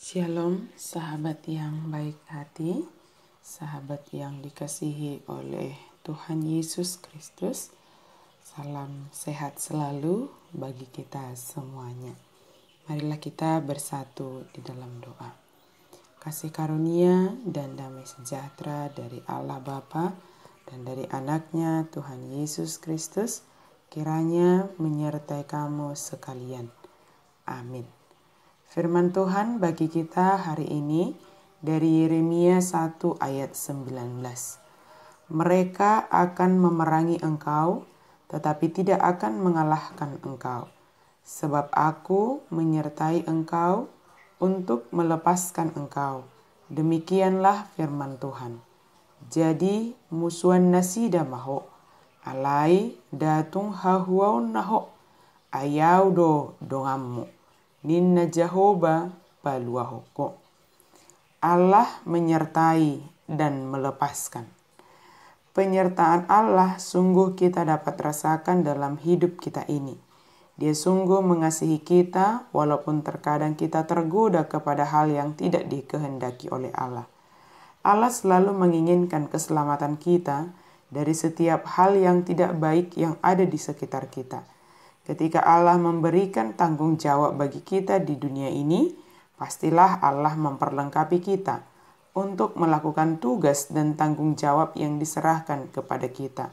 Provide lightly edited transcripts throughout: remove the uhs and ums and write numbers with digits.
Shalom, sahabat yang baik hati, sahabat yang dikasihi oleh Tuhan Yesus Kristus. Salam sehat selalu bagi kita semuanya. Marilah kita bersatu di dalam doa. Kasih karunia dan damai sejahtera dari Allah Bapa dan dari anaknya Tuhan Yesus Kristus kiranya menyertai kamu sekalian. Amin. Firman Tuhan bagi kita hari ini dari Yeremia 1 ayat 19. Mereka akan memerangi engkau, tetapi tidak akan mengalahkan engkau. Sebab aku menyertai engkau untuk melepaskan engkau. Demikianlah firman Tuhan. Jadi musuhan nasida maho, alai datung hahuau naho, ayau do dongammu. Ninna Jehovah Baluahoko. Allah menyertai dan melepaskan. Penyertaan Allah sungguh kita dapat rasakan dalam hidup kita ini. Dia sungguh mengasihi kita walaupun terkadang kita tergoda kepada hal yang tidak dikehendaki oleh Allah. Allah selalu menginginkan keselamatan kita dari setiap hal yang tidak baik yang ada di sekitar kita. Ketika Allah memberikan tanggung jawab bagi kita di dunia ini, pastilah Allah memperlengkapi kita untuk melakukan tugas dan tanggung jawab yang diserahkan kepada kita.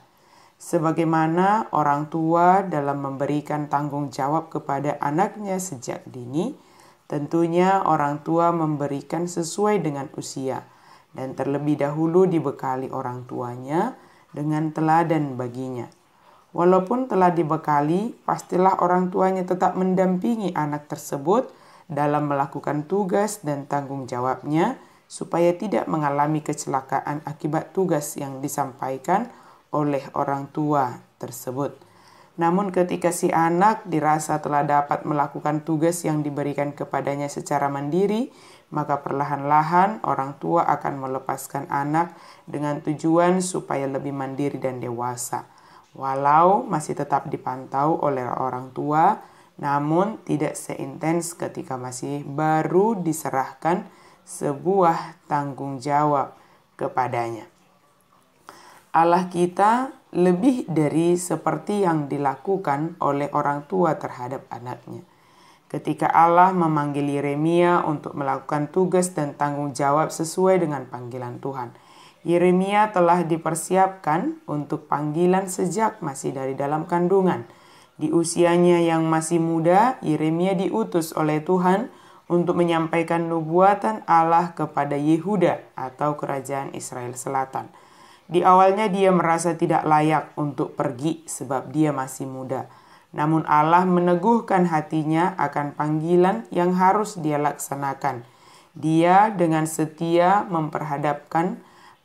Sebagaimana orang tua dalam memberikan tanggung jawab kepada anaknya sejak dini, tentunya orang tua memberikan sesuai dengan usia dan terlebih dahulu dibekali orang tuanya dengan teladan baginya. Walaupun telah dibekali, pastilah orang tuanya tetap mendampingi anak tersebut dalam melakukan tugas dan tanggung jawabnya supaya tidak mengalami kecelakaan akibat tugas yang disampaikan oleh orang tua tersebut. Namun ketika si anak dirasa telah dapat melakukan tugas yang diberikan kepadanya secara mandiri, maka perlahan-lahan orang tua akan melepaskan anak dengan tujuan supaya lebih mandiri dan dewasa. Walau masih tetap dipantau oleh orang tua, namun tidak seintens ketika masih baru diserahkan sebuah tanggung jawab kepadanya. Allah kita lebih dari seperti yang dilakukan oleh orang tua terhadap anaknya. Ketika Allah memanggil Yeremia untuk melakukan tugas dan tanggung jawab sesuai dengan panggilan Tuhan, Yeremia telah dipersiapkan untuk panggilan sejak masih dari dalam kandungan. Di usianya yang masih muda, Yeremia diutus oleh Tuhan untuk menyampaikan nubuatan Allah kepada Yehuda atau kerajaan Israel Selatan. Di awalnya dia merasa tidak layak untuk pergi sebab dia masih muda. Namun Allah meneguhkan hatinya akan panggilan yang harus dia laksanakan. Dia dengan setia memperhadapkan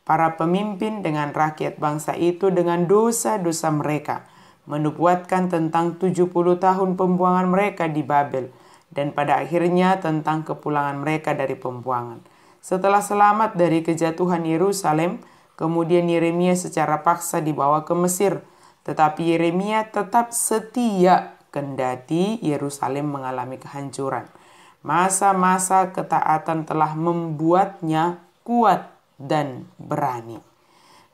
para pemimpin dengan rakyat bangsa itu dengan dosa-dosa mereka, menubuatkan tentang 70 tahun pembuangan mereka di Babel, dan pada akhirnya tentang kepulangan mereka dari pembuangan. Setelah selamat dari kejatuhan Yerusalem, kemudian Yeremia secara paksa dibawa ke Mesir, tetapi Yeremia tetap setia kendati Yerusalem mengalami kehancuran. Masa-masa ketaatan telah membuatnya kuat dan berani.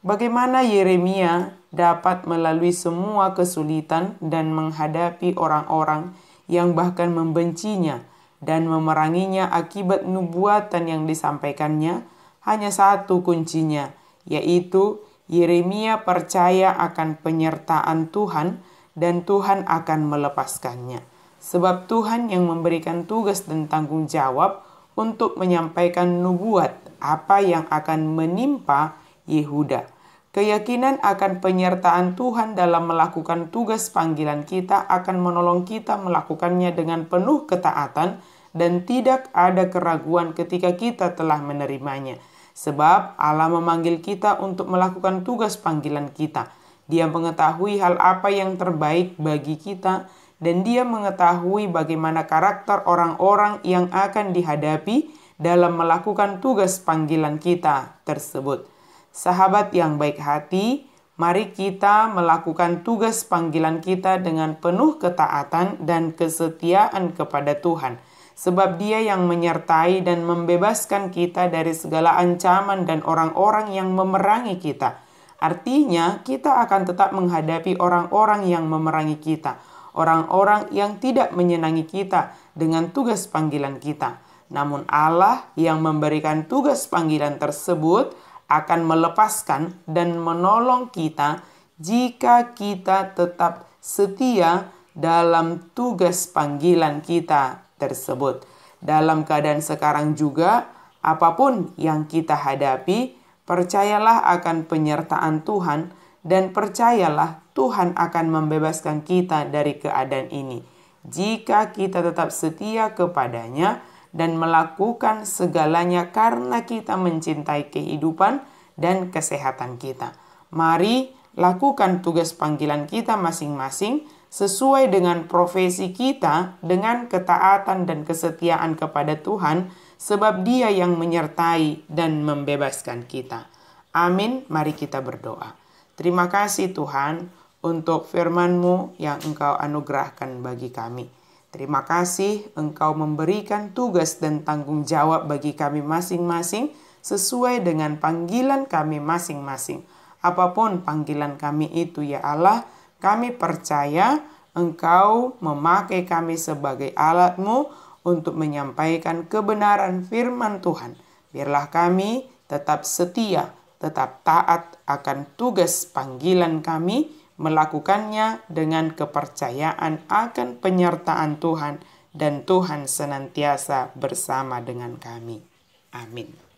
Bagaimana Yeremia dapat melalui semua kesulitan dan menghadapi orang-orang yang bahkan membencinya dan memeranginya akibat nubuatan yang disampaikannya? Hanya satu kuncinya, yaitu Yeremia percaya akan penyertaan Tuhan dan Tuhan akan melepaskannya. Sebab Tuhan yang memberikan tugas dan tanggung jawab untuk menyampaikan nubuat apa yang akan menimpa Yehuda. Keyakinan akan penyertaan Tuhan dalam melakukan tugas panggilan kita akan menolong kita melakukannya dengan penuh ketaatan dan tidak ada keraguan ketika kita telah menerimanya. Sebab Allah memanggil kita untuk melakukan tugas panggilan kita. Dia mengetahui hal apa yang terbaik bagi kita dan dia mengetahui bagaimana karakter orang-orang yang akan dihadapi dalam melakukan tugas panggilan kita tersebut. Sahabat yang baik hati, mari kita melakukan tugas panggilan kita dengan penuh ketaatan dan kesetiaan kepada Tuhan. sebab Dia yang menyertai dan membebaskan kita dari segala ancaman dan orang-orang yang memerangi kita. Artinya, kita akan tetap menghadapi orang-orang yang memerangi kita, orang-orang yang tidak menyenangi kita dengan tugas panggilan kita. Namun Allah yang memberikan tugas panggilan tersebut akan melepaskan dan menolong kita jika kita tetap setia dalam tugas panggilan kita tersebut. Dalam keadaan sekarang juga, apapun yang kita hadapi, percayalah akan penyertaan Tuhan dan percayalah Tuhan akan membebaskan kita dari keadaan ini. Jika kita tetap setia kepadanya dan melakukan segalanya karena kita mencintai kehidupan dan kesehatan kita. Mari lakukan tugas panggilan kita masing-masing sesuai dengan profesi kita dengan ketaatan dan kesetiaan kepada Tuhan, sebab Dia yang menyertai dan membebaskan kita. Amin. Mari kita berdoa. Terima kasih Tuhan untuk firman-Mu yang Engkau anugerahkan bagi kami. Terima kasih Engkau memberikan tugas dan tanggung jawab bagi kami masing-masing sesuai dengan panggilan kami masing-masing. Apapun panggilan kami itu ya Allah, kami percaya Engkau memakai kami sebagai alat-Mu untuk menyampaikan kebenaran firman Tuhan. Biarlah kami tetap setia, tetap taat akan tugas panggilan kami, melakukannya dengan kepercayaan akan penyertaan Tuhan, dan Tuhan senantiasa bersama dengan kami. Amin.